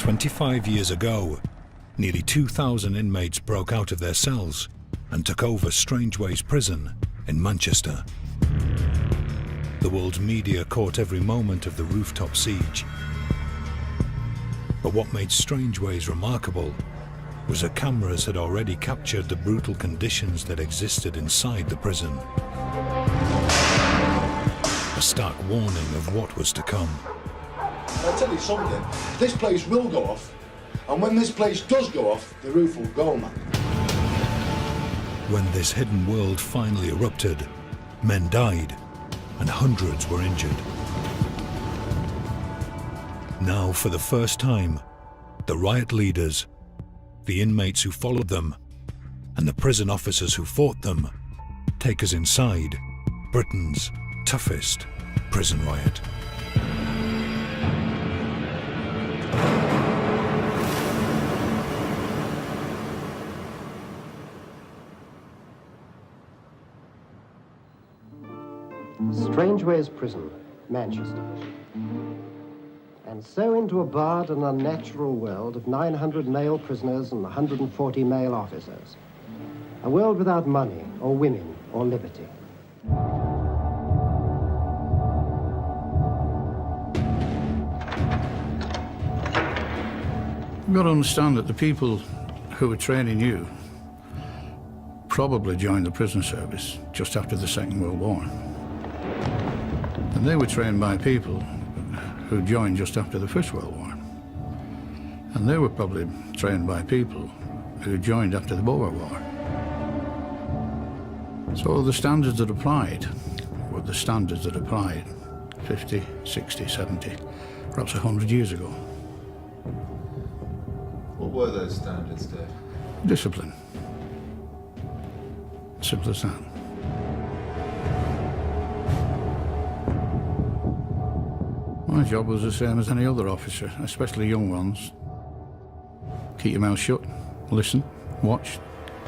25 years ago, nearly 2,000 inmates broke out of their cells and took over Strangeways Prison in Manchester. The world's media caught every moment of the rooftop siege. But what made Strangeways remarkable was that cameras had already captured the brutal conditions that existed inside the prison. A stark warning of what was to come. I'll tell you something, this place will go off, and when this place does go off, the roof will go, man. When this hidden world finally erupted, men died and hundreds were injured. Now, for the first time, the riot leaders, the inmates who followed them, and the prison officers who fought them take us inside Britain's toughest prison riot. Strangeways Prison, Manchester. And so into a barred and unnatural world of 900 male prisoners and 140 male officers. A world without money, or women, or liberty. You've got to understand that the people who were training you probably joined the prison service just after the Second World War. And they were trained by people who joined just after the First World War. And they were probably trained by people who joined after the Boer War. So the standards that applied were the standards that applied 50, 60, 70, perhaps 100 years ago. What were those standards, Dave? Discipline. Simple as that. My job was the same as any other officer, especially young ones. Keep your mouth shut, listen, watch,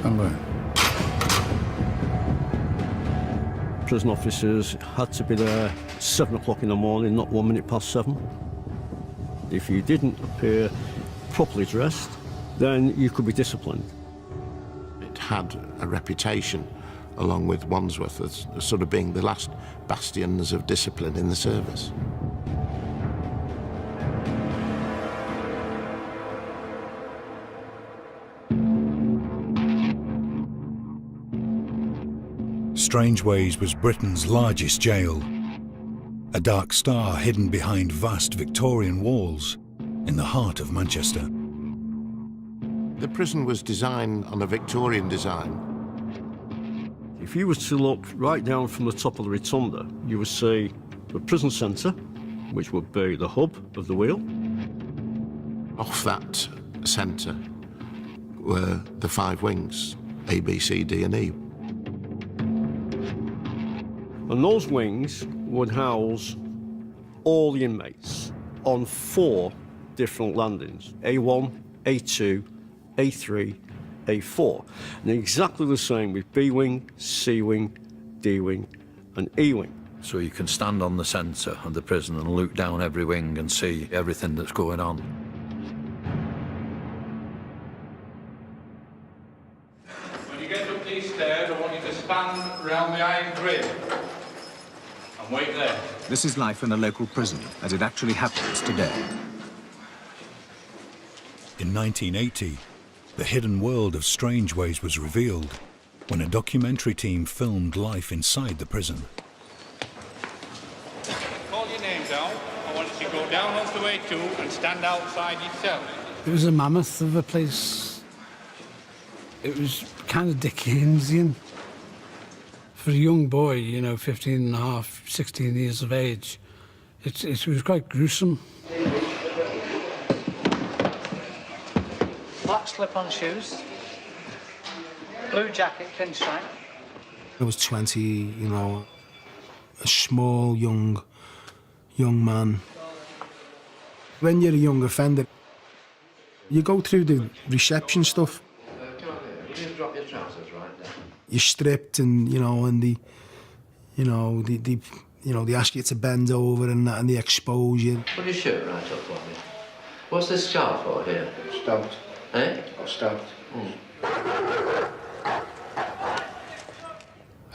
and learn. Prison officers had to be there 7 o'clock in the morning, not 1 minute past 7. If you didn't appear properly dressed, then you could be disciplined. It had a reputation, along with Wandsworth, as sort of being the last bastions of discipline in the service. Strangeways was Britain's largest jail, a dark star hidden behind vast Victorian walls in the heart of Manchester. The prison was designed on a Victorian design. If you were to look right down from the top of the rotunda, you would see the prison centre, which would be the hub of the wheel. Off that centre were the 5 wings, A, B, C, D and E. And those wings would house all the inmates on 4 different landings, A1, A2, A3, A4. And exactly the same with B wing, C wing, D wing and E wing. So you can stand on the centre of the prison and look down every wing and see everything that's going on. When you get up these stairs, I want you to stand round the iron grid and wait there. This is life in a local prison, as it actually happens today. In 1980, the hidden world of Strangeways was revealed when a documentary team filmed life inside the prison. Call your name down. I want you to go down onto A2 and stand outside your cell. It was a mammoth of a place. It was kind of Dickensian. For a young boy, you know, 15 and a half, 16 years of age, it was quite gruesome. Black slip-on shoes, blue jacket, pinstripe. I was 20, you know, a small, young man. When you're a young offender, you go through the reception stuff. Drop your trousers right down. You're stripped, and they ask you to bend over and that, and they expose you. Put your shirt right up for me. What's this scar for here? Stabbed. Eh? Got stabbed.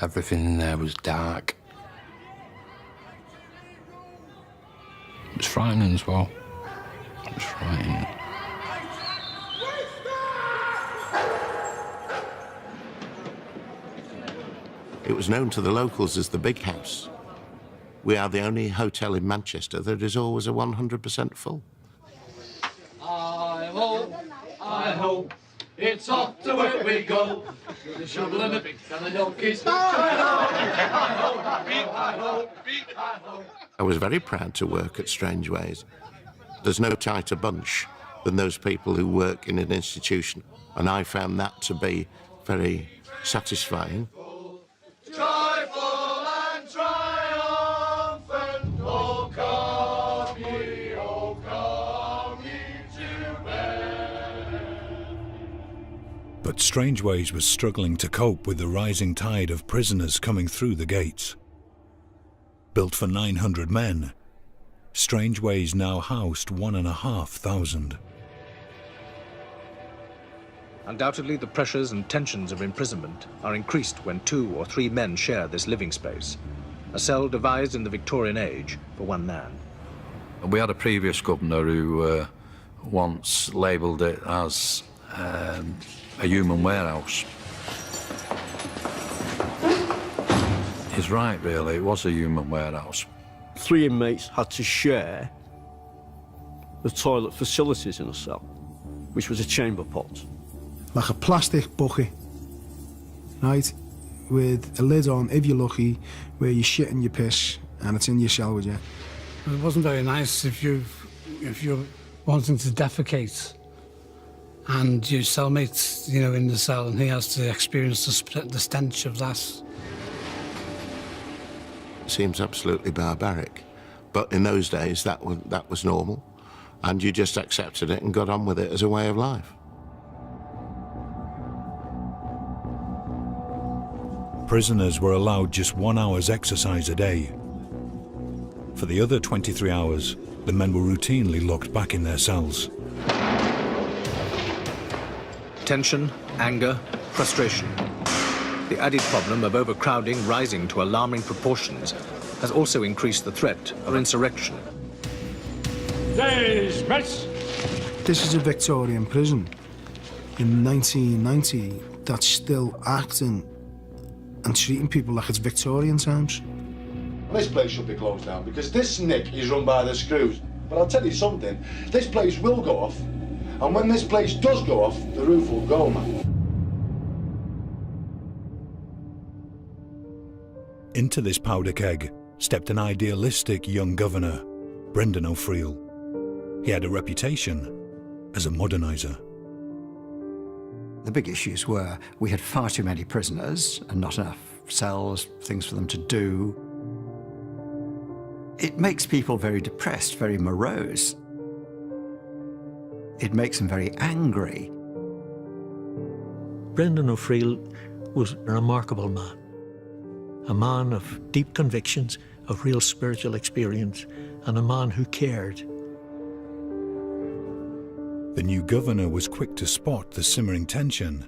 Everything in there was dark. It was frightening as well. It was frightening. It was known to the locals as the Big House. We are the only hotel in Manchester that is always a 100% full. I hope, it's off to where we go. The shovel and the pick and the donkeys. I was very proud to work at Strange Ways. There's no tighter bunch than those people who work in an institution, and I found that to be very satisfying. Joyful and triumphant, oh come ye to bed. But Strange Ways was struggling to cope with the rising tide of prisoners coming through the gates. Built for 900 men, Strange Ways now housed 1,500. Undoubtedly, the pressures and tensions of imprisonment are increased when 2 or 3 men share this living space, a cell devised in the Victorian age for 1 man. We had a previous governor who once labelled it as a human warehouse. He's right, really. It was a human warehouse. 3 inmates had to share the toilet facilities in a cell, which was a chamber pot. Like a plastic bucket, right, with a lid on, if you're lucky, where you shit and you piss, and it's in your cell with you. It wasn't very nice if you're wanting to defecate and your cellmate's, you know, in the cell, and he has to experience the stench of that. Seems absolutely barbaric, but in those days that was normal, and you just accepted it and got on with it as a way of life. Prisoners were allowed just 1 hour's exercise a day. For the other 23 hours, the men were routinely locked back in their cells. Tension, anger, frustration. The added problem of overcrowding rising to alarming proportions has also increased the threat of insurrection. This is a Victorian prison in 1990 that's still acting and treating people like it's Victorian times. This place should be closed down because this nick is run by the screws. But I'll tell you something, this place will go off, and when this place does go off, the roof will go, man. Into this powder keg stepped an idealistic young governor, Brendan O'Friel. He had a reputation as a moderniser. The big issues were we had far too many prisoners and not enough cells, things for them to do. It makes people very depressed, very morose. It makes them very angry. Brendan O'Friel was a remarkable man. A man of deep convictions, of real spiritual experience, and a man who cared. The new governor was quick to spot the simmering tension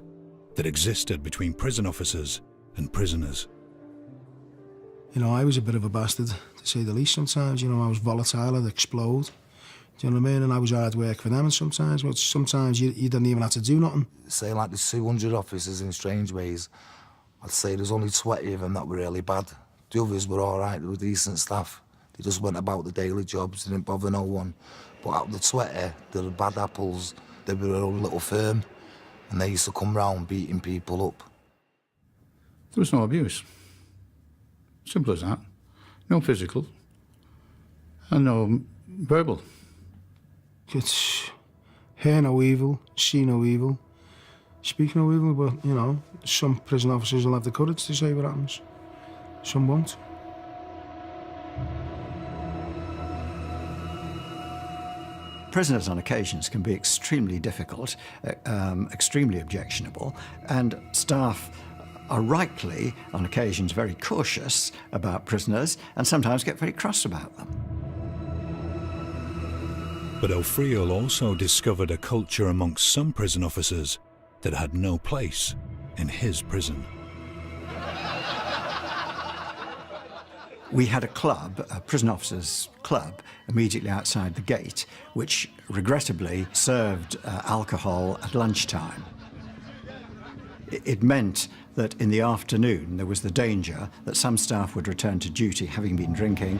that existed between prison officers and prisoners. You know, I was a bit of a bastard, to say the least sometimes. You know, I was volatile, I'd explode. Do you know what I mean? And I was hard work for them, and sometimes you didn't even have to do nothing. Say like there's 200 officers in Strange Ways. I'd say there's only 20 of them that were really bad. The others were all right, they were decent staff. They just went about the daily jobs, they didn't bother no one. But out of the 20, there were bad apples. They were a little firm, and they used to come round beating people up. There was no abuse. Simple as that. No physical, and no verbal. It's hear no evil, see no evil, speak no evil, but, you know, some prison officers will have the courage to say what happens. Some won't. Prisoners on occasions can be extremely difficult, extremely objectionable, and staff are rightly, on occasions, very cautious about prisoners and sometimes get very cross about them. But O'Friel also discovered a culture amongst some prison officers that had no place in his prison. We had a club, a prison officers' club, immediately outside the gate, which regrettably served alcohol at lunchtime. It meant that in the afternoon there was the danger that some staff would return to duty having been drinking.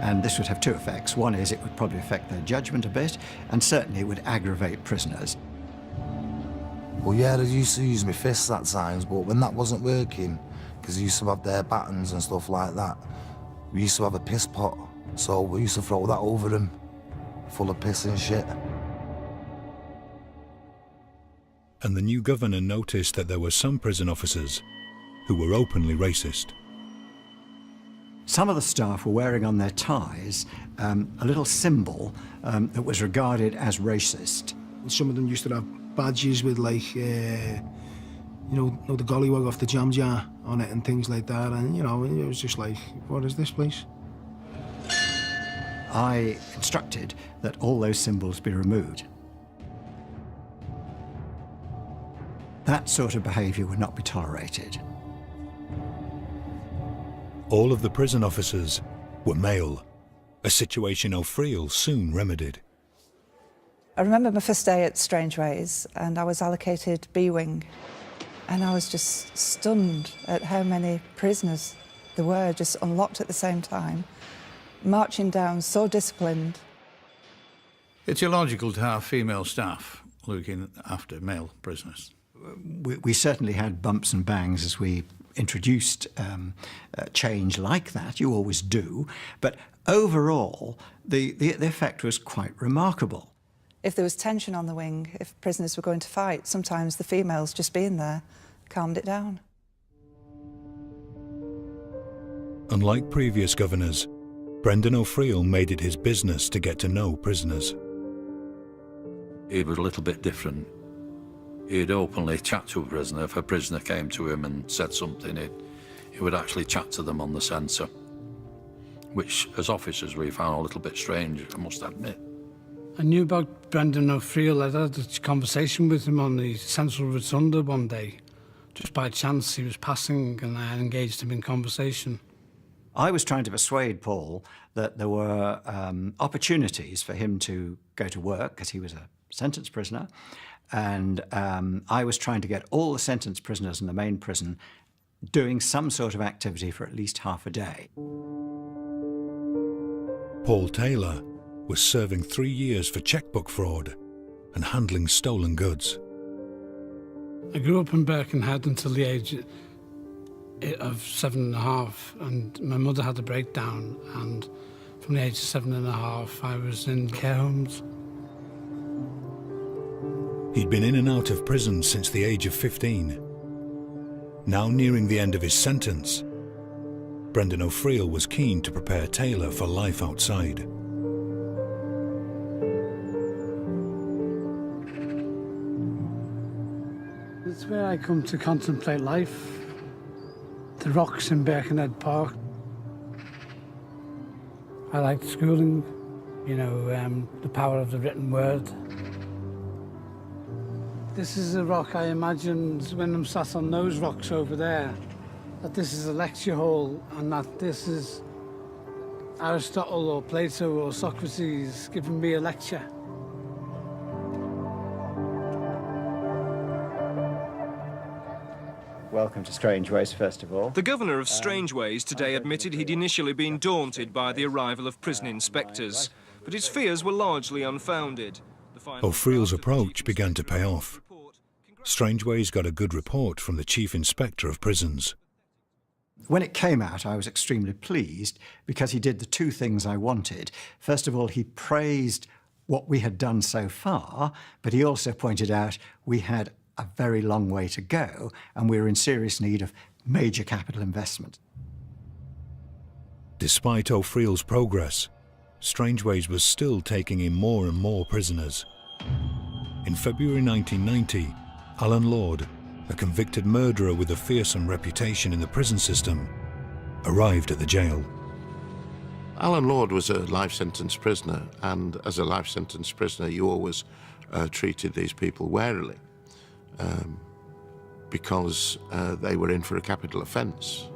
And this would have two effects. One is it would probably affect their judgment a bit, and certainly it would aggravate prisoners. Well, yeah, they used to use my fists at times, but when that wasn't working, because they used to have their batons and stuff like that, we used to have a piss pot, so we used to throw that over them, full of piss and shit. And the new governor noticed that there were some prison officers who were openly racist. Some of the staff were wearing on their ties a little symbol that was regarded as racist. Some of them used to have badges with, like, you know, the gollywog off the jam jar on it and things like that, and, you know, it was just like, what is this place? I instructed that all those symbols be removed. That sort of behaviour would not be tolerated. All of the prison officers were male, a situation O'Friel soon remedied. I remember my first day at Strangeways, and I was allocated B wing, and I was just stunned at how many prisoners there were, just unlocked at the same time, marching down, so disciplined. It's illogical to have female staff looking after male prisoners. We certainly had bumps and bangs as we introduced change like that. You always do. But overall, the effect was quite remarkable. If there was tension on the wing, if prisoners were going to fight, sometimes the females just being there calmed it down. Unlike previous governors, Brendan O'Friel made it his business to get to know prisoners. He was a little bit different. He'd openly chat to a prisoner. If a prisoner came to him and said something, he would actually chat to them on the censor, which, as officers, we found a little bit strange, I must admit. I knew about Brendan O'Friel. I had a conversation with him on the Central Rotunda one day. Just by chance, he was passing, and I engaged him in conversation. I was trying to persuade Paul that there were opportunities for him to go to work, because he was a sentence prisoner, and I was trying to get all the sentence prisoners in the main prison doing some sort of activity for at least half a day. Paul Taylor was serving 3 years for checkbook fraud and handling stolen goods. I grew up in Birkenhead until the age of 7.5, and my mother had a breakdown, and from the age of 7.5 I was in care homes. He'd been in and out of prison since the age of 15. Now nearing the end of his sentence, Brendan O'Friel was keen to prepare Taylor for life outside. It's where I come to contemplate life. The rocks in Birkenhead Park. I liked schooling, you know, the power of the written word. This is a rock I imagined when I'm sat on those rocks over there, that this is a lecture hall and that this is Aristotle or Plato or Socrates giving me a lecture. Welcome to Strangeways, first of all. The governor of Strangeways today admitted he'd initially been daunted by the arrival of prison inspectors, but his fears were largely unfounded. O'Friel's approach began to pay off. Strangeways got a good report from the Chief Inspector of Prisons. When it came out, I was extremely pleased because he did the two things I wanted. First of all, he praised what we had done so far, but he also pointed out we had a very long way to go and we were in serious need of major capital investment. Despite O'Friel's progress, Strangeways was still taking in more and more prisoners. In February 1990, Alan Lord, a convicted murderer with a fearsome reputation in the prison system, arrived at the jail. Alan Lord was a life sentence prisoner, and as a life sentence prisoner you always treated these people warily because they were in for a capital offence.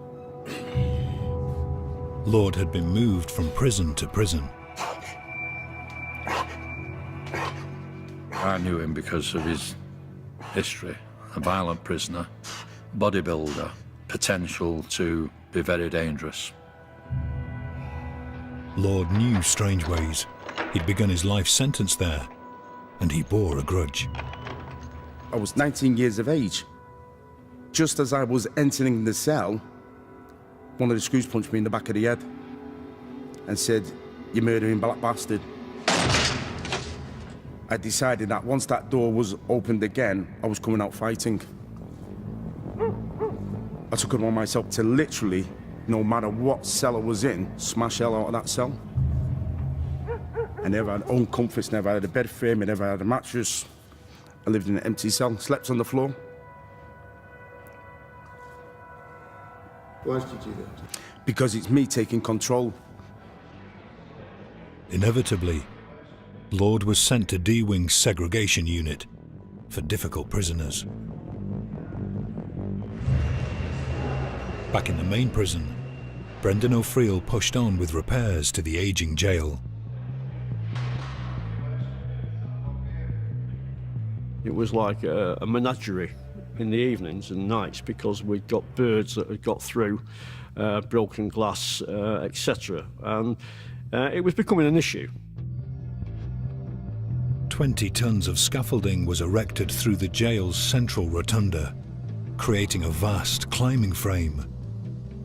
Lord had been moved from prison to prison. I knew him because of his history. A violent prisoner, bodybuilder, potential to be very dangerous. Lord knew Strangeways. He'd begun his life sentence there, and he bore a grudge. I was 19 years of age. Just as I was entering the cell, one of the screws punched me in the back of the head and said, "You murdering black bastard." I decided that once that door was opened again, I was coming out fighting. I took it on myself to literally, no matter what cell I was in, smash hell out of that cell. I never had own comforts, never had a bed frame, I never had a mattress. I lived in an empty cell, slept on the floor. Why did you do that? Because it's me taking control. Inevitably, Lord was sent to D-Wing's segregation unit for difficult prisoners. Back in the main prison, Brendan O'Friel pushed on with repairs to the aging jail. It was like a menagerie in the evenings and nights because we'd got birds that had got through, broken glass, etc. And it was becoming an issue. 20 tons of scaffolding was erected through the jail's central rotunda, creating a vast climbing frame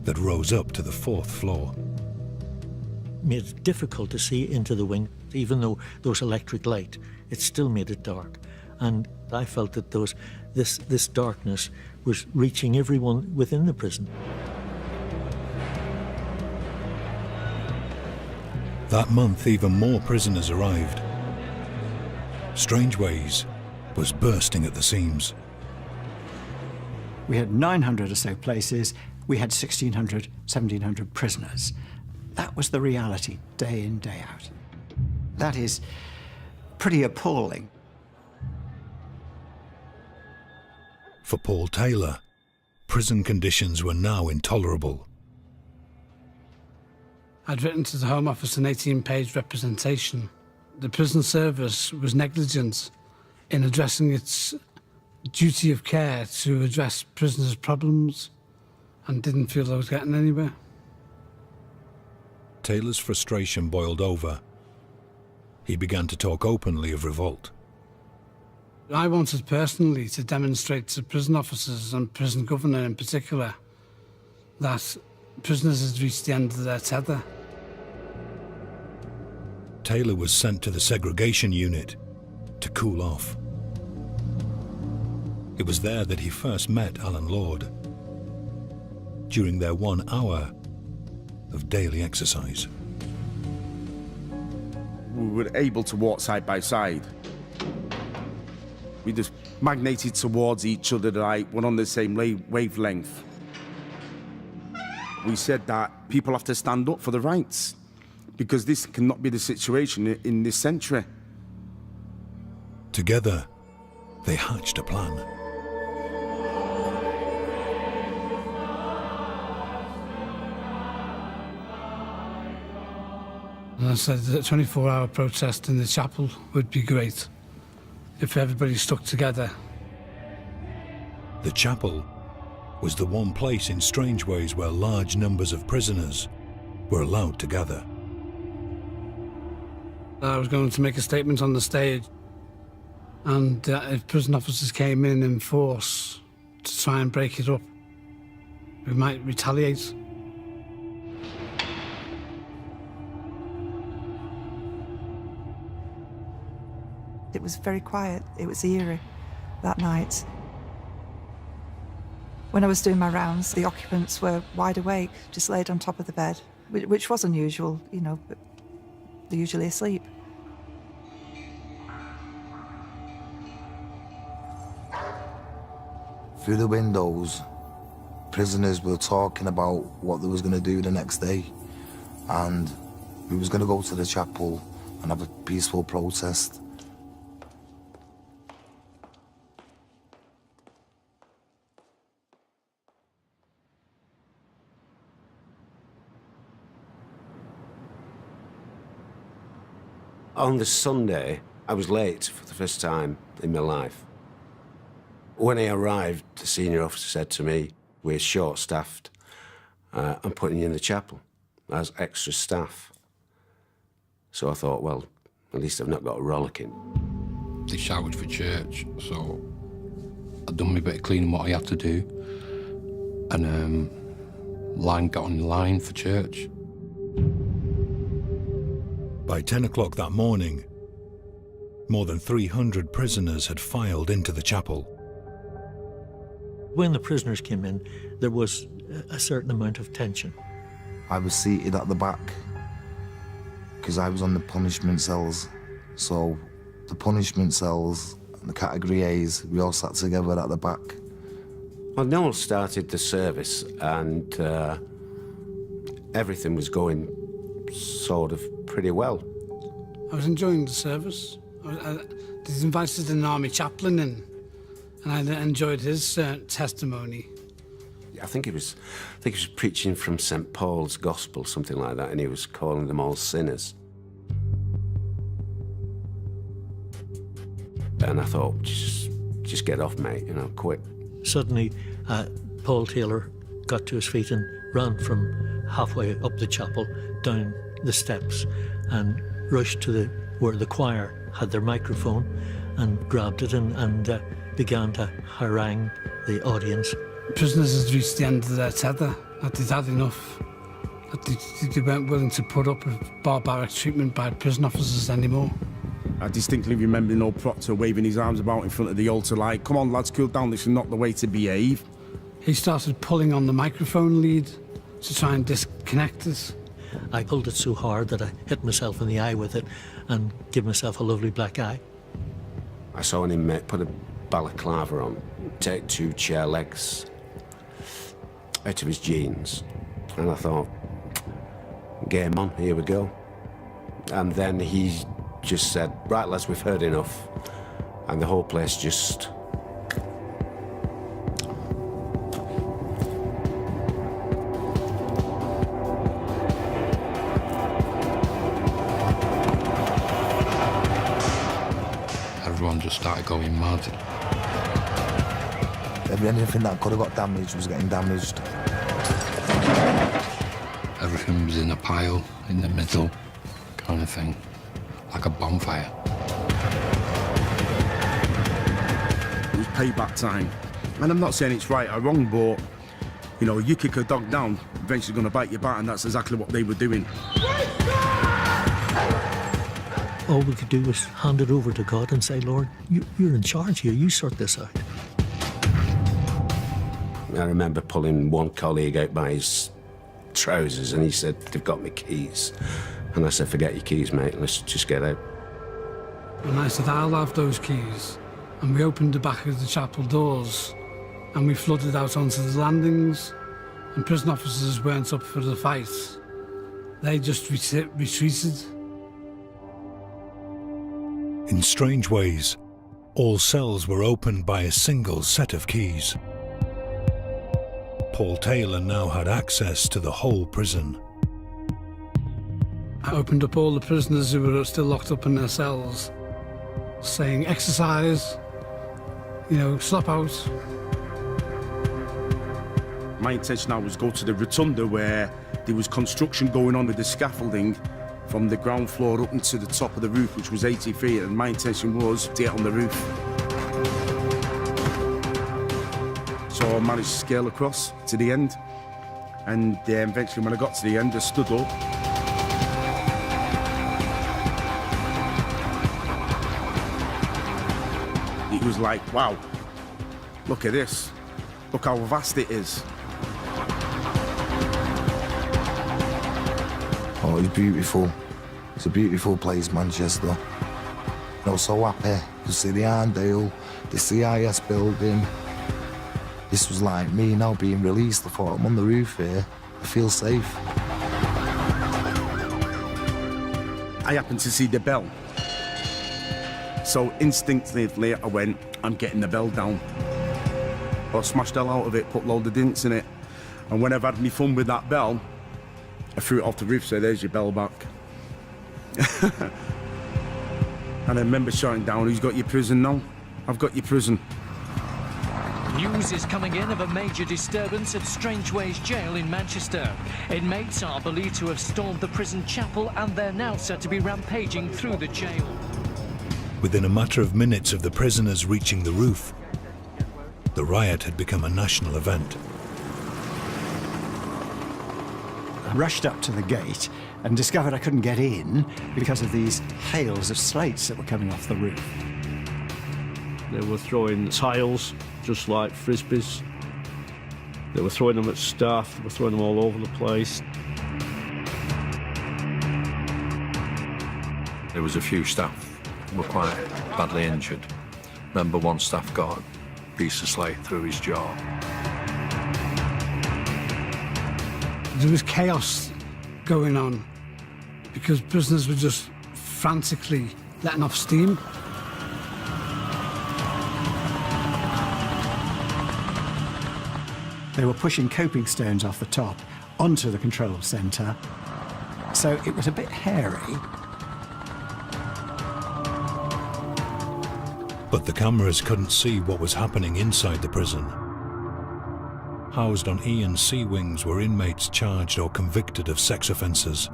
that rose up to the 4th floor. Made it difficult to see into the wing. Even though there was electric light, it still made it dark. And I felt that this darkness was reaching everyone within the prison. That month, even more prisoners arrived. Strangeways was bursting at the seams. We had 900 or so places. We had 1,600, 1,700 prisoners. That was the reality, day in, day out. That is pretty appalling. For Paul Taylor, prison conditions were now intolerable. I'd written to the Home Office an 18-page representation. The prison service was negligent in addressing its duty of care to address prisoners' problems and didn't feel I was getting anywhere. Taylor's frustration boiled over. He began to talk openly of revolt. I wanted personally to demonstrate to prison officers and prison governor in particular that prisoners had reached the end of their tether. Taylor was sent to the segregation unit to cool off. It was there that he first met Alan Lord, during their 1 hour of daily exercise. We were able to walk side by side. We just magneted towards each other, like we're on the same wavelength. We said that people have to stand up for the rights, because this cannot be the situation in this century. Together, they hatched a plan. And I said that a 24-hour protest in the chapel would be great if everybody stuck together. The chapel was the one place in Strangeways where large numbers of prisoners were allowed to gather. I was going to make a statement on the stage, and if prison officers came in force to try and break it up, we might retaliate. It was very quiet. It was eerie that night. When I was doing my rounds, the occupants were wide awake, just laid on top of the bed, which was unusual, you know, but they're usually asleep. Through the windows, prisoners were talking about what they was going to do the next day, and We was going to go to the chapel and have a peaceful protest. On the Sunday, I was late for the first time in my life. When I arrived, the senior officer said to me, "We're short-staffed. I'm putting you in the chapel as extra staff." So I thought, well, at least I've not got a rollicking. They shouted for church, so I'd done my bit of cleaning what I had to do, and got on the line for church. By 10 o'clock that morning, more than 300 prisoners had filed into the chapel. When the prisoners came in, there was a certain amount of tension. I was seated at the back because I was on the punishment cells. So the punishment cells and the category A's, we all sat together at the back. Well, Noel started the service and everything was going sort of pretty well. I was enjoying the service. He's invited an army chaplain in, and I enjoyed his testimony. I think he was preaching from St. Paul's Gospel, something like that, and he was calling them all sinners. And I thought, just get off, mate, you know, quit. Suddenly, Paul Taylor got to his feet and ran from halfway up the chapel, down the steps, and rushed to where the choir had their microphone, and grabbed it and began to harangue the audience. Prisoners had reached the end of their tether, that they'd had enough, that they weren't willing to put up with barbaric treatment by prison officers anymore. I distinctly remember Proctor waving his arms about in front of the altar like, "Come on, lads, cool down, this is not the way to behave." He started pulling on the microphone lead to try and disconnect us. I pulled it so hard that I hit myself in the eye with it and gave myself a lovely black eye. I saw an inmate put a balaclava on, take 2 chair legs out of his jeans, and I thought, game on, here we go. And then he just said, "Right, lads, we've heard enough," and the whole place just... Everyone just started going mad. Anything that could have got damaged was getting damaged. Everything was in a pile, in the middle, kind of thing, like a bonfire. It was payback time. And I'm not saying it's right or wrong, but, you know, you kick a dog down, eventually going to bite your back, and that's exactly what they were doing. All we could do was hand it over to God and say, "Lord, you're in charge here, you sort this out." I remember pulling one colleague out by his trousers, and he said, "They've got my keys." And I said, "Forget your keys, mate, let's just get out." And I said, "I'll have those keys." And we opened the back of the chapel doors, and we flooded out onto the landings, and prison officers weren't up for the fight. They just retreated. In strange ways, all cells were opened by a single set of keys. Paul Taylor now had access to the whole prison. I opened up all the prisoners who were still locked up in their cells, saying, "Exercise, you know, slap out." My intention now was to go to the rotunda where there was construction going on with the scaffolding from the ground floor up into the top of the roof, which was 80 feet, and my intention was to get on the roof. So I managed to scale across to the end, and eventually when I got to the end, I stood up. It was like, wow, look at this. Look how vast it is. Oh, it's beautiful. It's a beautiful place, Manchester. I was so happy to see the Arndale, the CIS building. This was like me now being released. I thought, I'm on the roof here. I feel safe. I happened to see the bell. So instinctively I went, I'm getting the bell down. I smashed the hell out of it, put a load of dints in it. And when I've had me fun with that bell, I threw it off the roof, so there's your bell back. And I remember shouting down, who's got your prison now? I've got your prison. News is coming in of a major disturbance at Strangeways Jail in Manchester. Inmates are believed to have stormed the prison chapel and they're now said to be rampaging through the jail. Within a matter of minutes of the prisoners reaching the roof, the riot had become a national event. I rushed up to the gate and discovered I couldn't get in because of these hails of slates that were coming off the roof. They were throwing tiles, just like frisbees. They were throwing them at staff, they were throwing them all over the place. There was a few staff who were quite badly injured. Remember, one staff got a piece of slate through his jaw. There was chaos going on because prisoners were just frantically letting off steam. They were pushing coping stones off the top onto the control centre, so it was a bit hairy. But the cameras couldn't see what was happening inside the prison. Housed on E and C wings were inmates charged or convicted of sex offences.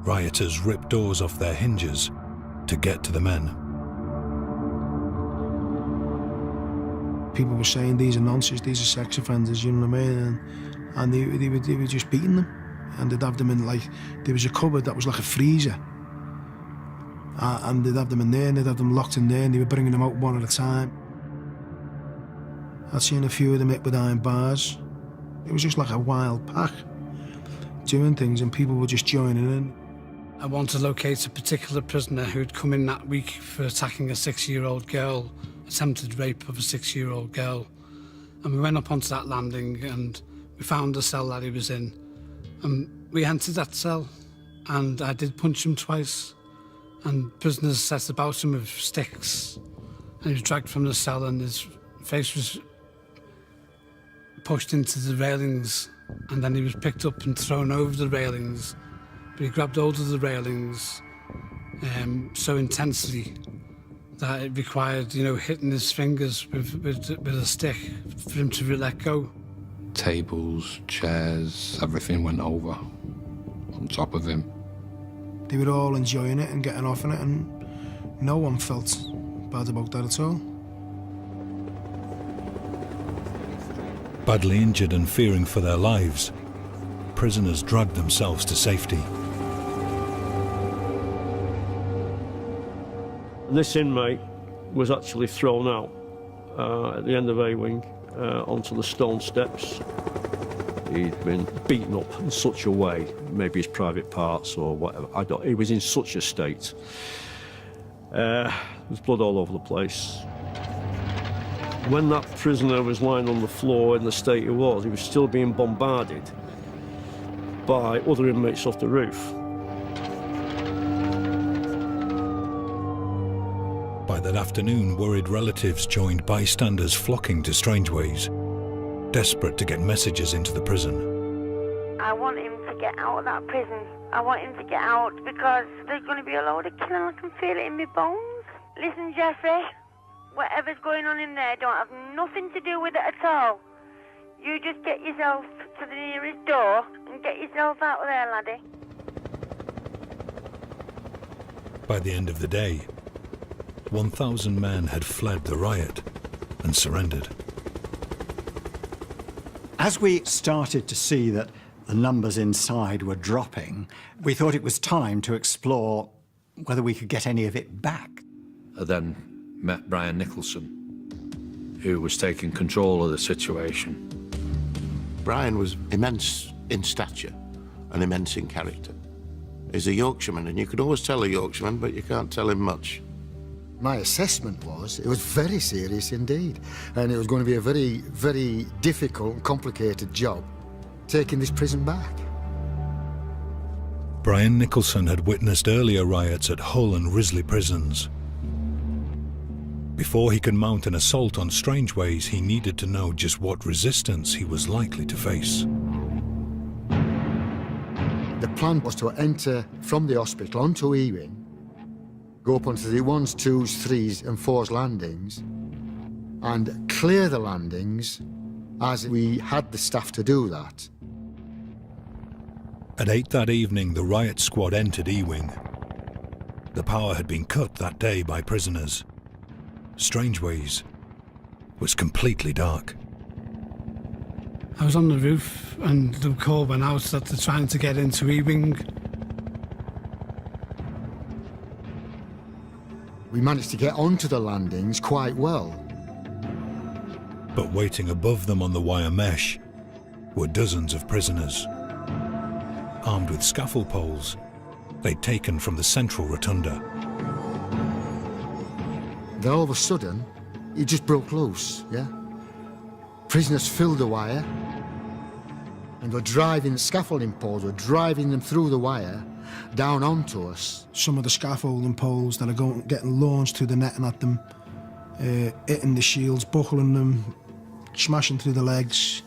Rioters ripped doors off their hinges to get to the men. People were saying these are nonsense, these are sex offenders, you know what I mean? And they were just beating them. And they'd have them in, like, there was a cupboard that was like a freezer. And they'd have them in there and they'd have them locked in there and they were bringing them out one at a time. I'd seen a few of them hit with iron bars. It was just like a wild pack doing things and people were just joining in. I want to locate a particular prisoner who'd come in that week for attacking a 6-year-old girl, attempted rape of a 6-year-old girl. And we went up onto that landing and we found the cell that he was in. And we entered that cell and I did punch him twice. And prisoners set about him with sticks. And he was dragged from the cell and his face was pushed into the railings. And then he was picked up and thrown over the railings. But he grabbed hold of the railings so intensely that it required, you know, hitting his fingers with a stick for him to let go. Tables, chairs, everything went over on top of him. They were all enjoying it and getting off on it, and no one felt bad about that at all. Badly injured and fearing for their lives, prisoners dragged themselves to safety. This inmate was actually thrown out at the end of A wing onto the stone steps. He'd been beaten up in such a way, maybe his private parts or whatever. He was in such a state. There's blood all over the place. When that prisoner was lying on the floor in the state he was still being bombarded by other inmates off the roof. By that afternoon, worried relatives joined bystanders flocking to Strangeways, desperate to get messages into the prison. I want him to get out of that prison. I want him to get out because there's going to be a load of killing. I can feel it in my bones. Listen, Jeffrey, whatever's going on in there don't have nothing to do with it at all. You just get yourself to the nearest door and get yourself out of there, laddie. By the end of the day, 1,000 men had fled the riot and surrendered. As we started to see that the numbers inside were dropping, we thought it was time to explore whether we could get any of it back. I then met Brian Nicholson, who was taking control of the situation. Brian was immense in stature and immense in character. He's a Yorkshireman, and you can always tell a Yorkshireman, but you can't tell him much. My assessment was it was very serious indeed, and it was going to be a very, very difficult, complicated job taking this prison back. Brian Nicholson had witnessed earlier riots at Hull and Risley prisons. Before he could mount an assault on Strangeways, he needed to know just what resistance he was likely to face. The plan was to enter from the hospital onto Ewing, go up onto the 1s, 2s, 3s and 4s landings, and clear the landings as we had the staff to do that. At 8 that evening, the riot squad entered Ewing. The power had been cut that day by prisoners. Strangeways was completely dark. I was on the roof and the call went out that they're trying to get into Ewing. We managed to get onto the landings quite well. But waiting above them on the wire mesh were dozens of prisoners. Armed with scaffold poles they'd taken from the central rotunda. Then all of a sudden, it just broke loose, yeah? Prisoners filled the wire and were driving scaffolding poles, were driving them through the wire down onto us. Some of the scaffolding poles that are getting launched through the netting at them, hitting the shields, buckling them, smashing through the legs,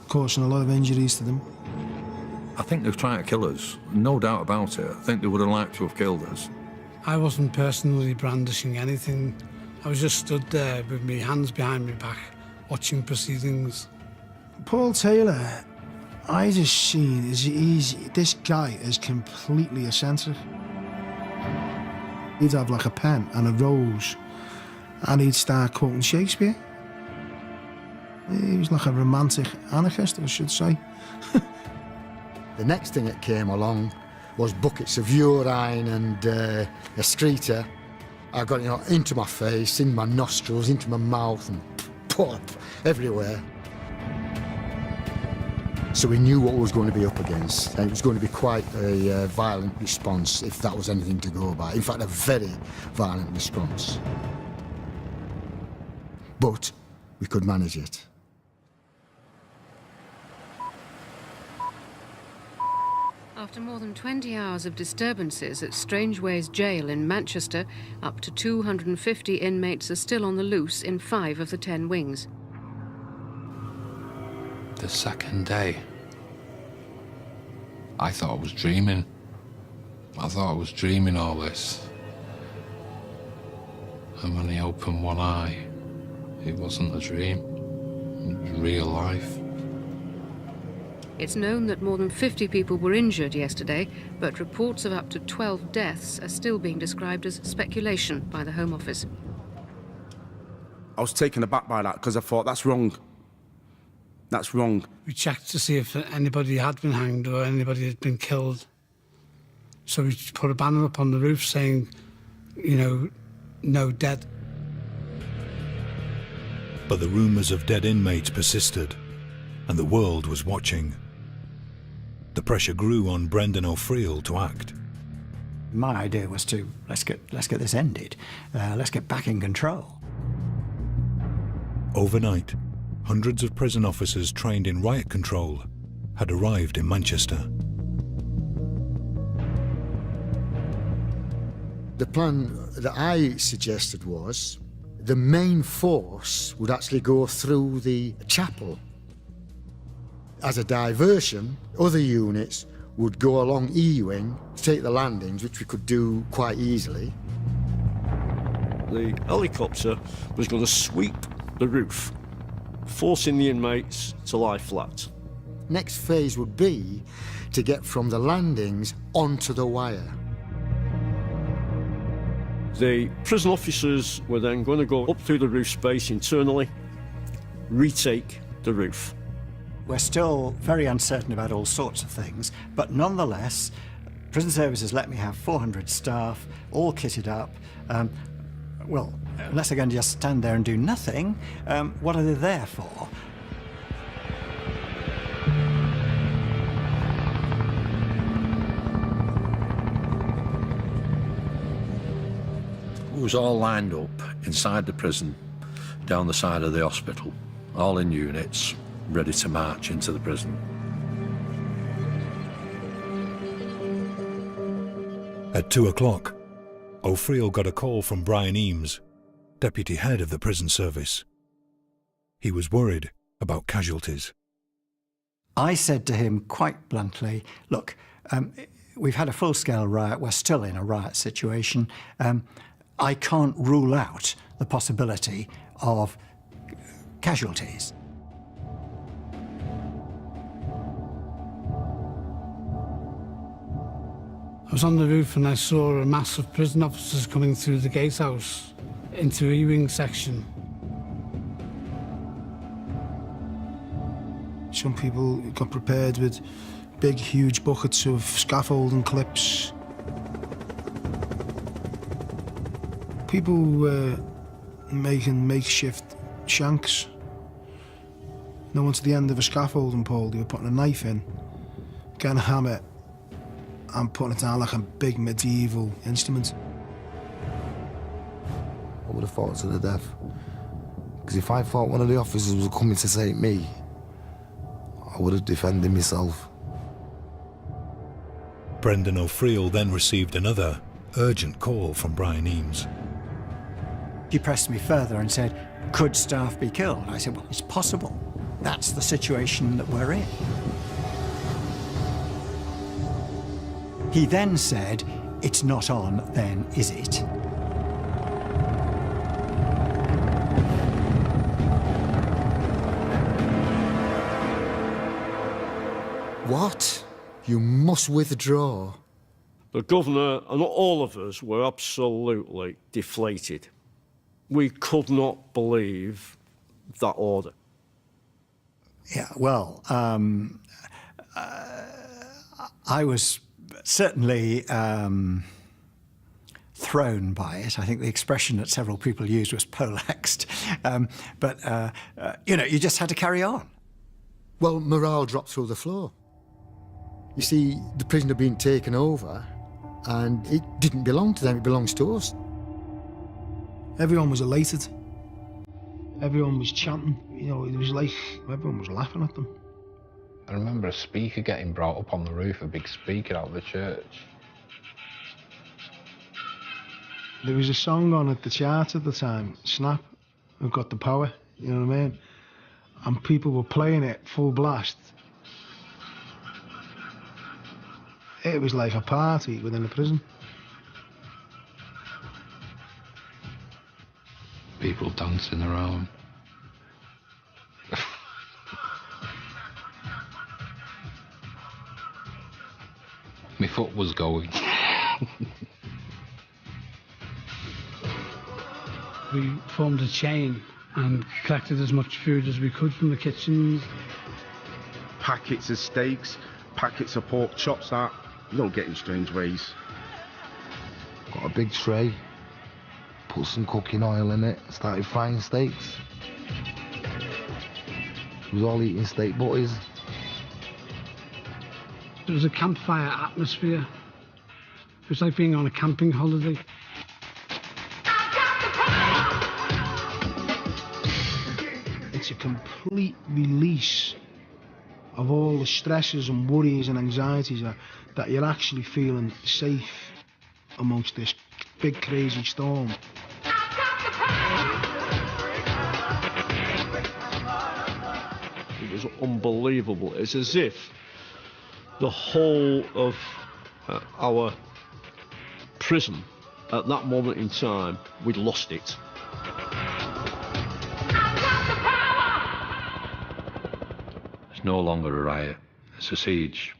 causing a lot of injuries to them. I think they were trying to kill us, no doubt about it. I think they would have liked to have killed us. I wasn't personally brandishing anything. I was just stood there with my hands behind my back, watching proceedings. Paul Taylor, I just seen this guy is completely eccentric. He'd have like a pen and a rose, and he'd start quoting Shakespeare. He was like a romantic anarchist, I should say. The next thing that came along was buckets of urine and excreta. I got it into my face, in my nostrils, into my mouth, and pop everywhere. So we knew what we was going to be up against, and it was going to be quite a violent response, if that was anything to go by. In fact, a very violent response. But we could manage it. After more than 20 hours of disturbances at Strangeways Jail in Manchester, up to 250 inmates are still on the loose in 5 of the 10 wings. The second day, I thought I was dreaming. I thought I was dreaming all this. And when I opened one eye, it wasn't a dream. It was real life. It's known that more than 50 people were injured yesterday, but reports of up to 12 deaths are still being described as speculation by the Home Office. I was taken aback by that because I thought, that's wrong. That's wrong. We checked to see if anybody had been hanged or anybody had been killed. So we put a banner up on the roof saying, you know, no dead. But the rumours of dead inmates persisted, and the world was watching. The pressure grew on Brendan O'Friel to act. My idea was to, let's get this ended. Let's get back in control. Overnight, hundreds of prison officers trained in riot control had arrived in Manchester. The plan that I suggested was the main force would actually go through the chapel. As a diversion, other units would go along E-wing to take the landings, which we could do quite easily. The helicopter was going to sweep the roof, forcing the inmates to lie flat. Next phase would be to get from the landings onto the wire. The prison officers were then going to go up through the roof space internally, retake the roof. We're still very uncertain about all sorts of things, but nonetheless, Prison Services let me have 400 staff, all kitted up. Well, unless they're going to just stand there and do nothing, what are they there for? It was all lined up inside the prison, down the side of the hospital, all in units, ready to march into the prison. At 2 o'clock, O'Friel got a call from Brian Eames, deputy head of the prison service. He was worried about casualties. I said to him quite bluntly, look, we've had a full-scale riot, we're still in a riot situation. I can't rule out the possibility of casualties. I was on the roof and I saw a mass of prison officers coming through the gatehouse into the E-wing section. Some people got prepared with big, huge buckets of scaffolding clips. People were making makeshift shanks. No one to the end of a scaffolding pole, they were putting a knife in, getting a hammer, and putting it down like a big medieval instrument. I would have fought to the death. Because if I thought one of the officers was coming to take me, I would have defended myself. Brendan O'Friel then received another urgent call from Brian Eames. He pressed me further and said, could staff be killed? I said, well, it's possible. That's the situation that we're in. He then said, it's not on, then, is it? What? You must withdraw. The governor and all of us were absolutely deflated. We could not believe that order. Yeah, well, I was certainly thrown by it. I think the expression that several people used was poleaxed. You know, you just had to carry on. Well, morale dropped through the floor. You see, the prison had been taken over, and it didn't belong to them, it belongs to us. Everyone was elated. Everyone was chanting. You know, it was like everyone was laughing at them. I remember a speaker getting brought up on the roof, a big speaker out of the church. There was a song on at the chart at the time, Snap, Who Got the Power, you know what I mean? And people were playing it full blast. It was like a party within a prison. People dancing around. My foot was going. We formed a chain and collected as much food as we could from the kitchens. Packets of steaks, packets of pork chops that you don't get in Strange Ways. Got a big tray, put some cooking oil in it, started frying steaks. We was all eating steak butties. It was a campfire atmosphere. It was like being on a camping holiday. It's a complete release of all the stresses and worries and anxieties that you're actually feeling safe amongst this big crazy storm. It was unbelievable. It's as if the whole of our prison at that moment in time, we'd lost it. It's no longer a riot, it's a siege.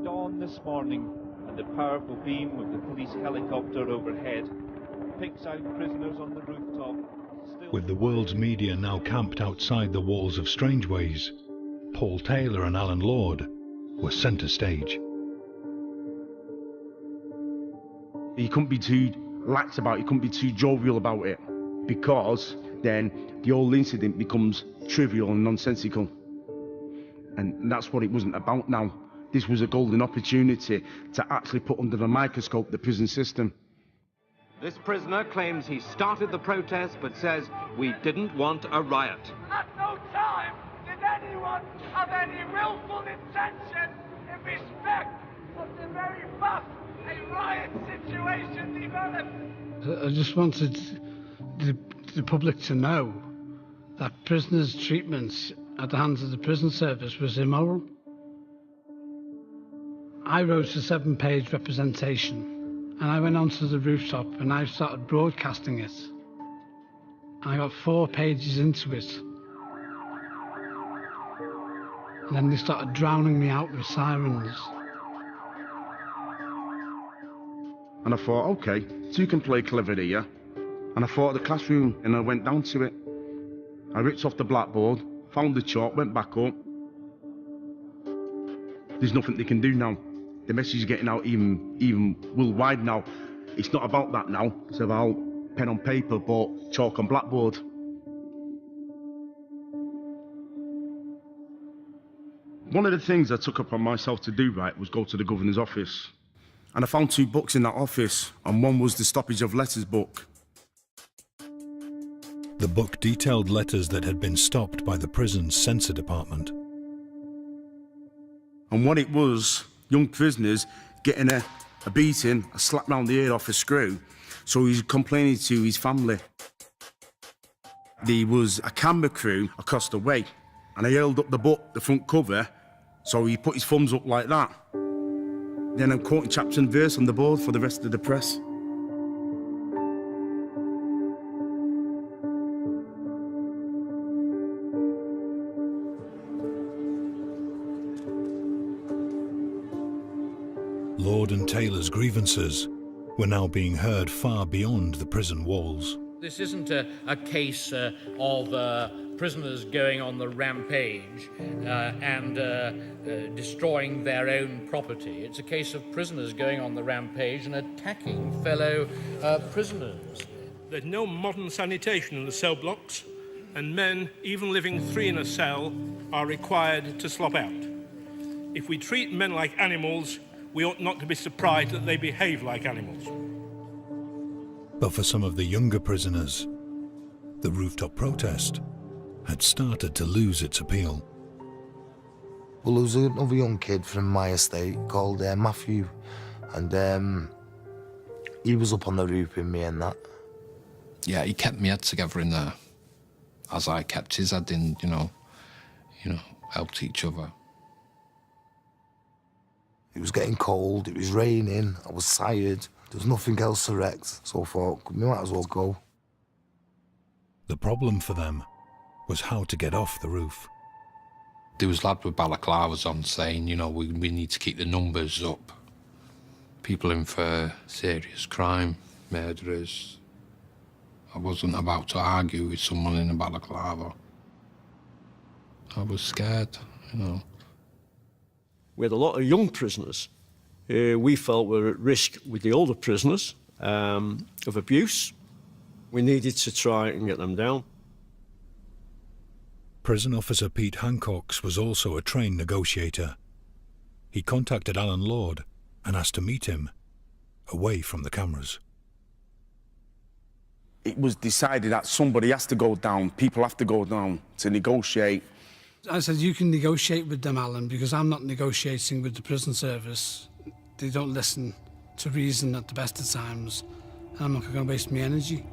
Dawn this morning, and the powerful beam of the police helicopter overhead picks out prisoners on the rooftop. With the world's media now camped outside the walls of Strangeways, Paul Taylor and Alan Lord were centre stage. You couldn't be too lax about it, you couldn't be too jovial about it, because then the whole incident becomes trivial and nonsensical. And that's what it wasn't about now. This was a golden opportunity to actually put under the microscope the prison system. This prisoner claims he started the protest, but says we didn't want a riot. At no time did anyone have any willful intention in respect of the very fast a riot situation developed. I just wanted the public to know that prisoners' treatment at the hands of the prison service was immoral. I wrote a 7-page representation and I went onto the rooftop and I started broadcasting it. I got 4 pages into it. And then they started drowning me out with sirens. And I thought, okay, so you can play clever here. And I thought of the classroom, and I went down to it. I ripped off the blackboard, found the chalk, went back up. There's nothing they can do now. The message is getting out even worldwide now. It's not about that now. It's about pen on paper, but chalk on blackboard. One of the things I took upon myself to do, right, was go to the governor's office. And I found 2 books in that office, and one was the Stoppage of Letters book. The book detailed letters that had been stopped by the prison's censor department. And what it was, young prisoners getting a beating, a slap round the ear off a screw, so he's complaining to his family. There was a camera crew across the way, and I held up the book, the front cover, so he put his thumbs up like that. Then I'm quoting chapter and verse on the board for the rest of the press. Lord and Taylor's grievances were now being heard far beyond the prison walls. This isn't a case of prisoners going on the rampage and destroying their own property. It's a case of prisoners going on the rampage and attacking fellow prisoners. There's no modern sanitation in the cell blocks, and men, even living 3 in a cell, are required to slop out. If we treat men like animals, we ought not to be surprised that they behave like animals. But for some of the younger prisoners, the rooftop protest had started to lose its appeal. Well, there was another young kid from my estate called Matthew, and he was up on the roof with me and that. Yeah, he kept my head together in there, as I kept his head in, you know, helped each other. It was getting cold, it was raining, I was tired, there was nothing else to wreck, so I thought, we might as well go. The problem for them was how to get off the roof. There was lads with balaclavas on saying, we need to keep the numbers up. People in for serious crime, murderers. I wasn't about to argue with someone in a balaclava. I was scared, We had a lot of young prisoners we felt were at risk with the older prisoners of abuse. We needed to try and get them down. Prison officer Pete Hancocks was also a trained negotiator. He contacted Alan Lord and asked to meet him, away from the cameras. It was decided that somebody has to go down, people have to go down to negotiate. I said, you can negotiate with them, Alan, because I'm not negotiating with the prison service. They don't listen to reason at the best of times, and I'm not going to waste my energy.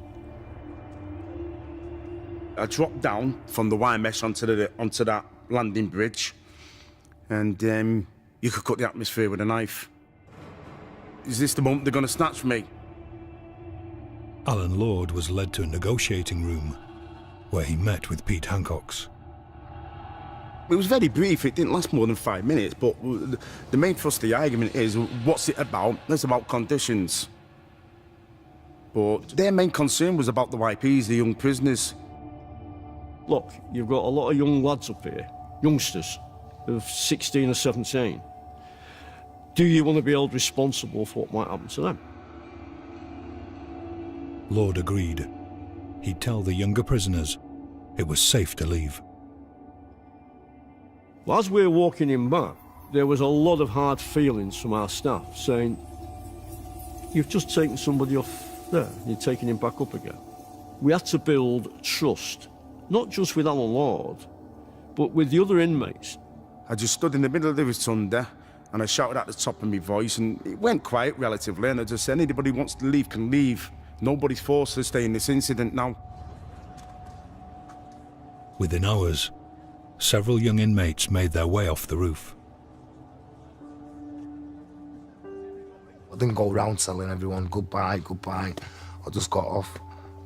I dropped down from the wire mesh onto that landing bridge, and you could cut the atmosphere with a knife. Is this the moment they're going to snatch me? Alan Lord was led to a negotiating room, where he met with Pete Hancocks. It was very brief, it didn't last more than 5 minutes, but the main thrust of the argument is, what's it about? It's about conditions. But their main concern was about the YPs, the young prisoners. Look, you've got a lot of young lads up here, youngsters of 16 or 17. Do you want to be held responsible for what might happen to them? Lord agreed. He'd tell the younger prisoners it was safe to leave. Well, as we were walking him back, there was a lot of hard feelings from our staff saying, you've just taken somebody off there, you're taking him back up again. We had to build trust, not just with Alan Lord, but with the other inmates. I just stood in the middle of the rotunda, And I shouted at the top of my voice, and it went quiet relatively, and I just said, anybody who wants to leave can leave. Nobody's forced to stay in this incident now. Within hours, several young inmates made their way off the roof. I didn't go around telling everyone goodbye, goodbye. I just got off.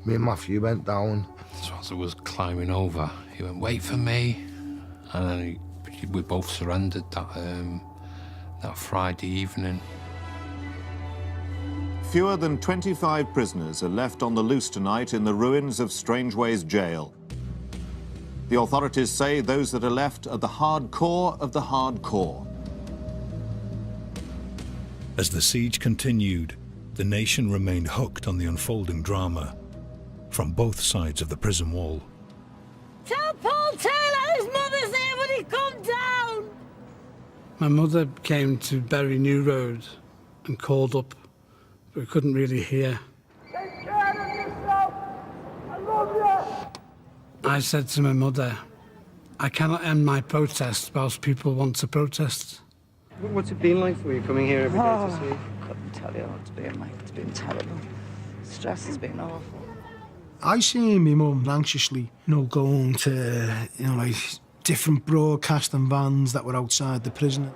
Me and Matthew went down. So as I was climbing over, he went, wait for me. And then we both surrendered that Friday evening. Fewer than 25 prisoners are left on the loose tonight in the ruins of Strangeways Jail. The authorities say those that are left are the hardcore of the hardcore. As the siege continued, the nation remained hooked on the unfolding drama from both sides of the prison wall. Tell Paul Taylor his mother's here when he come down! My mother came to Bury New Road and called up, but we couldn't really hear. Take care of yourself! I love you! I said to my mother, I cannot end my protest whilst people want to protest. What's it been like for you coming here every day to see? I couldn't tell you what it's been like. It's been terrible. Stress has been awful. I seen my mum anxiously, going to, like different broadcasting vans that were outside the prison.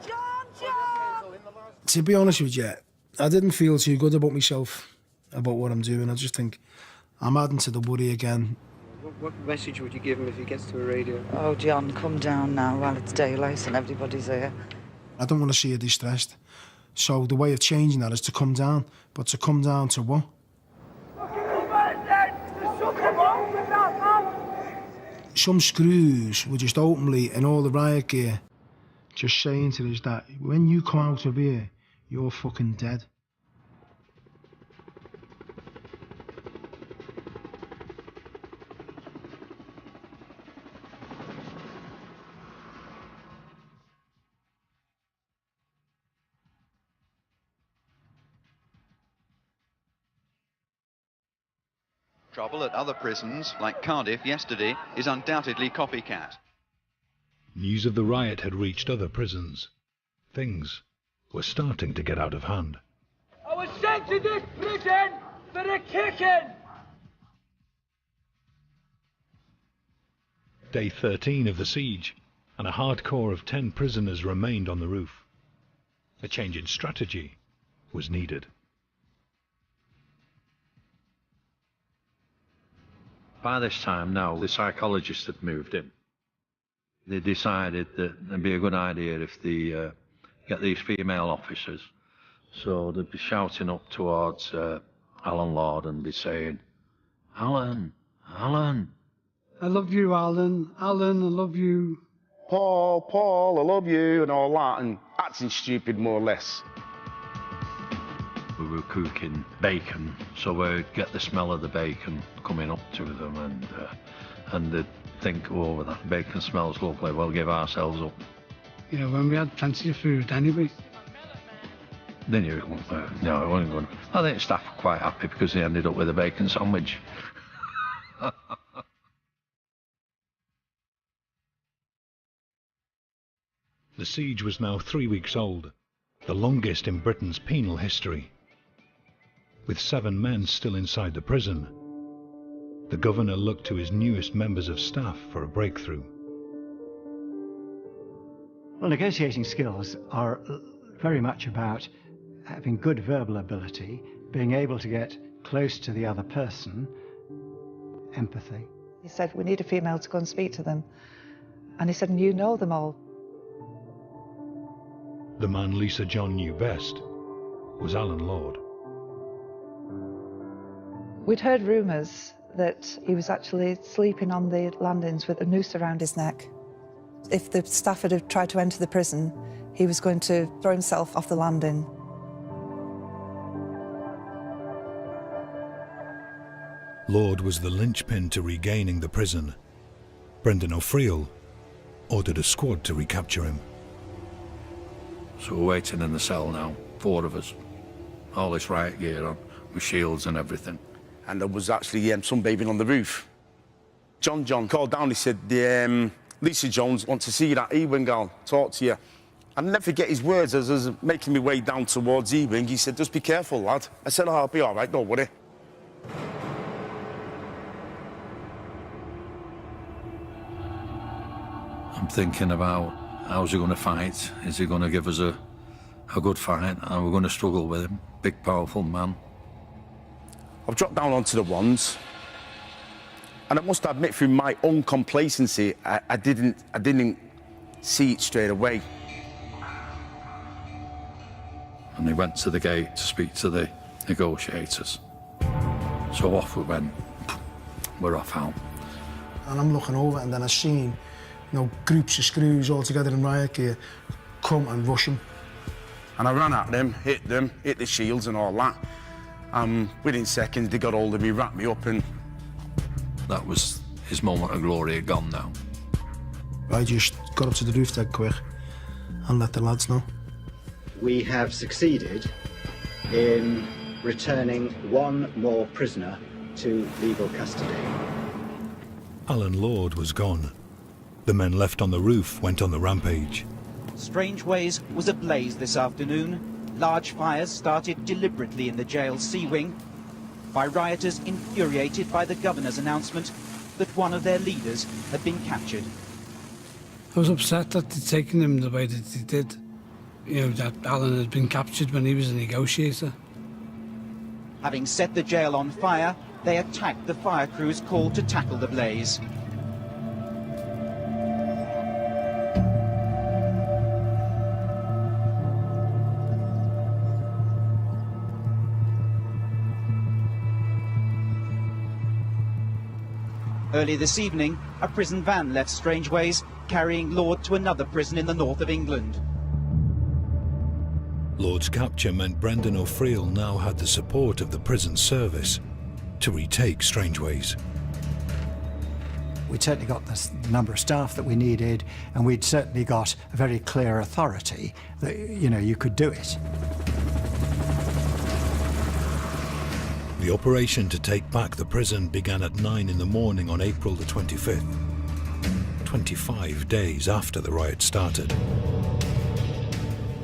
To be honest with you, I didn't feel too good about myself, about what I'm doing. I just think I'm adding to the worry again. What message would you give him if he gets to a radio? Oh, John, come down now while it's daylight and everybody's here. I don't want to see her distressed. So the way of changing that is to come down. But to come down to what? Some screws were just openly in all the riot gear just saying to us that when you come out of here, you're fucking dead. Trouble at other prisons, like Cardiff yesterday, is undoubtedly copycat. News of the riot had reached other prisons. Things were starting to get out of hand. I was sent to this prison for a kicking! Day 13 of the siege, and a hardcore of 10 prisoners remained on the roof. A change in strategy was needed. By this time now, the psychologists had moved in. They decided that it'd be a good idea if they get these female officers. So they'd be shouting up towards Alan Lord and be saying, Alan, Alan. I love you, Alan. Alan, I love you. Paul, I love you, and all that, and acting stupid more or less. We were cooking bacon, so we'd get the smell of the bacon coming up to them, and they'd think, oh, that bacon smells lovely, we'll give ourselves up. When we had plenty of food anyway. Then you no, it wasn't good. I think staff were quite happy because they ended up with a bacon sandwich. The siege was now 3 weeks old, the longest in Britain's penal history. With 7 men still inside the prison, the governor looked to his newest members of staff for a breakthrough. Well, negotiating skills are very much about having good verbal ability, being able to get close to the other person, empathy. He said, we need a female to go and speak to them. And he said, and you know them all. The man Lisa John knew best was Alan Lord. We'd heard rumours that he was actually sleeping on the landings with a noose around his neck. If the staff had tried to enter the prison, he was going to throw himself off the landing. Lord was the linchpin to regaining the prison. Brendan O'Friel ordered a squad to recapture him. So we're waiting in the cell now, 4 of us. All this riot gear on, with shields and everything. And there was actually sunbathing on the roof. John called down, he said, Lisa Jones wants to see you, that Ewing girl, talk to you. I'll never forget his words as I was making my way down towards E-Wing. He said, just be careful, lad. I said, oh, I'll be all right, don't worry. I'm thinking about how's he going to fight? Is he going to give us a good fight? Are we going to struggle with him? Big, powerful man. I've dropped down onto the ones, and I must admit, through my own complacency, I didn't see it straight away. And he went to the gate to speak to the negotiators. So off we went. We're off out. And I'm looking over, and then I seen, groups of screws all together in riot gear come and rush him. And I ran at them, hit the shields and all that. Within seconds, they got hold of me, wrapped me up, and... That was his moment of glory, gone now. I just got up to the roof dead quick and let the lads know. We have succeeded in returning one more prisoner to legal custody. Alan Lord was gone. The men left on the roof went on the rampage. Strangeways was ablaze this afternoon. Large fires started deliberately in the jail's C wing by rioters infuriated by the governor's announcement that one of their leaders had been captured. I was upset that they'd taken him the way that they did. That Alan had been captured when he was a negotiator. Having set the jail on fire, they attacked the fire crews called to tackle the blaze. Early this evening, a prison van left Strangeways, carrying Lord to another prison in the north of England. Lord's capture meant Brendan O'Friel now had the support of the prison service to retake Strangeways. We'd certainly got the number of staff that we needed, and we'd certainly got a very clear authority that, you could do it. The operation to take back the prison began at 9 in the morning on April the 25th, 25 days after the riot started.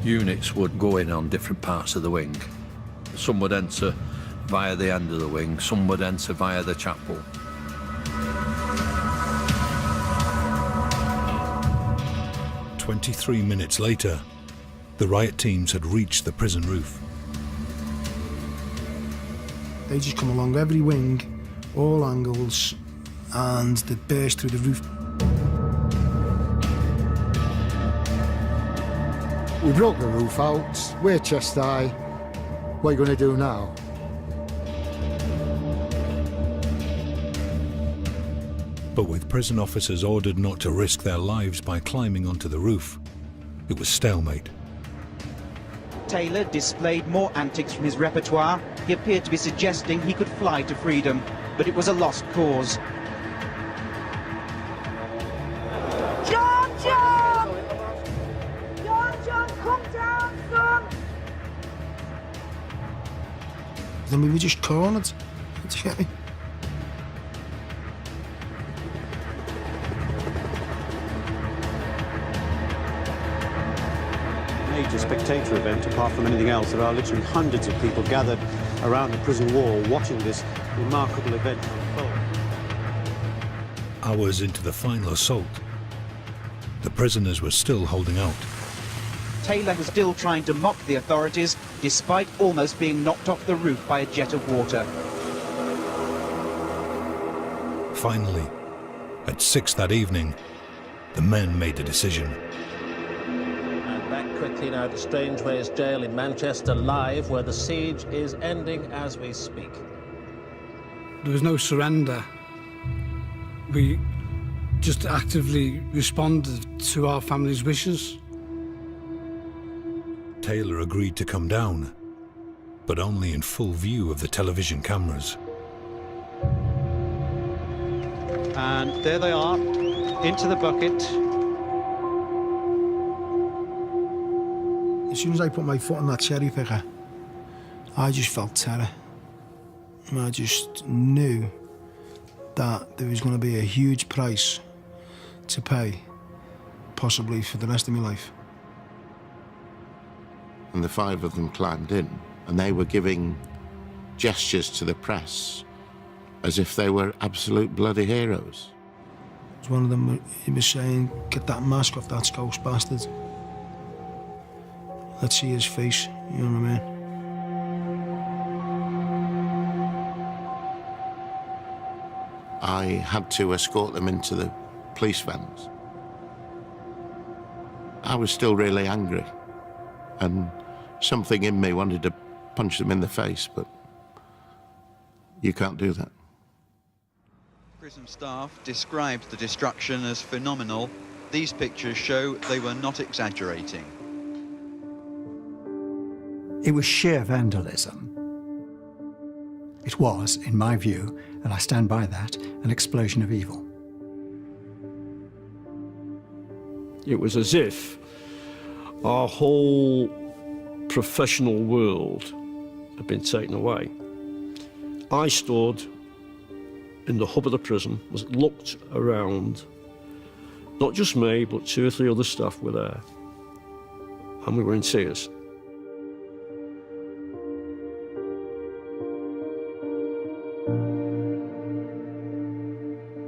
Units would go in on different parts of the wing. Some would enter via the end of the wing, some would enter via the chapel. "23 minutes later, the riot teams had reached the prison roof. They just come along every wing, all angles, and they burst through the roof. We broke the roof out, we're chest high. What are you going to do now? But with prison officers ordered not to risk their lives by climbing onto the roof, it was stalemate. Taylor displayed more antics from his repertoire. He appeared to be suggesting he could fly to freedom, but it was a lost cause. John! John, come down, son! Then we were just cornered. Do you get me? Major spectator event. Apart from anything else, there are literally hundreds of people gathered around the prison wall watching this remarkable event unfold. Hours into the final assault, the prisoners were still holding out. Taylor was still trying to mock the authorities, despite almost being knocked off the roof by a jet of water. Finally, at 6 that evening, the men made a decision. And back quickly now to Strangeways Jail in Manchester live, where the siege is ending as we speak. There was no surrender. We just actively responded to our family's wishes. Taylor agreed to come down, but only in full view of the television cameras. And there they are, into the bucket. As soon as I put my foot on that cherry picker, I just felt terror. And I just knew that there was going to be a huge price to pay, possibly for the rest of my life. and the 5 of them climbed in, and they were giving gestures to the press as if they were absolute bloody heroes. One of them, he was saying, "Get that mask off that ghost bastard. Let's see his face," you know what I mean? I had to escort them into the police vans. I was still really angry, and something in me wanted to punch them in the face, but you can't do that. Prison staff described the destruction as phenomenal. These pictures show they were not exaggerating. It was sheer vandalism. It was, in my view, and I stand by that, an explosion of evil. It was as if our whole professional world had been taken away. I stood in the hub of the prison, looked around. Not just me, but 2 or 3 other staff were there. And we were in tears.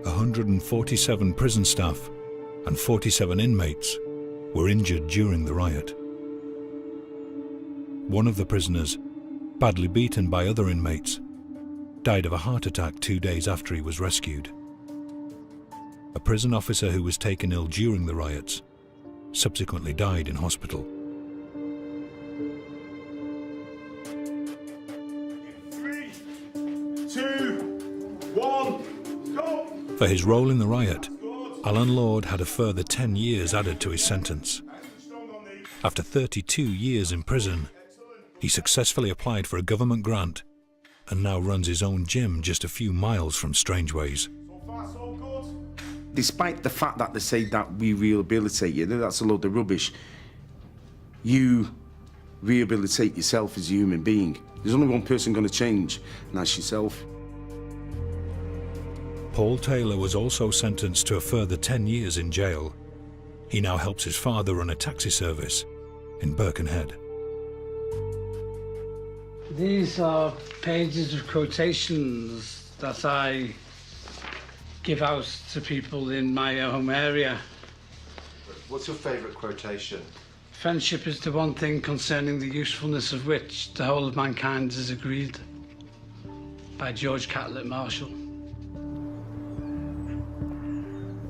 A 147 prison staff and 47 inmates were injured during the riot. One of the prisoners, badly beaten by other inmates, died of a heart attack 2 days after he was rescued. A prison officer who was taken ill during the riots subsequently died in hospital. 3, 2, 1, go! For his role in the riot, Alan Lord had a further 10 years added to his sentence. After 32 years in prison, he successfully applied for a government grant and now runs his own gym just a few miles from Strangeways. Despite the fact that they say that we rehabilitate you, that's a load of rubbish. You rehabilitate yourself as a human being. There's only one person going to change, and that's yourself. Paul Taylor was also sentenced to a further 10 years in jail. He now helps his father run a taxi service in Birkenhead. These are pages of quotations that I give out to people in my home area. What's your favourite quotation? Friendship is the one thing concerning the usefulness of which the whole of mankind is agreed. By George Catlett Marshall.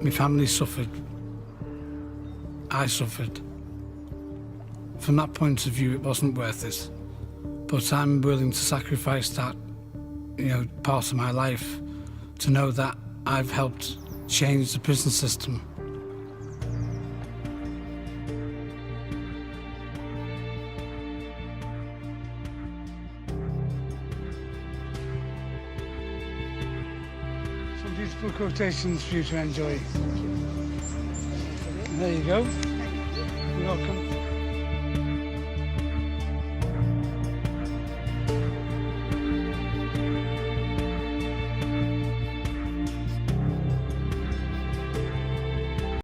My family suffered. I suffered. From that point of view, it wasn't worth it. But I'm willing to sacrifice that, part of my life to know that I've helped change the prison system. Some beautiful quotations for you to enjoy. There you go. You're welcome.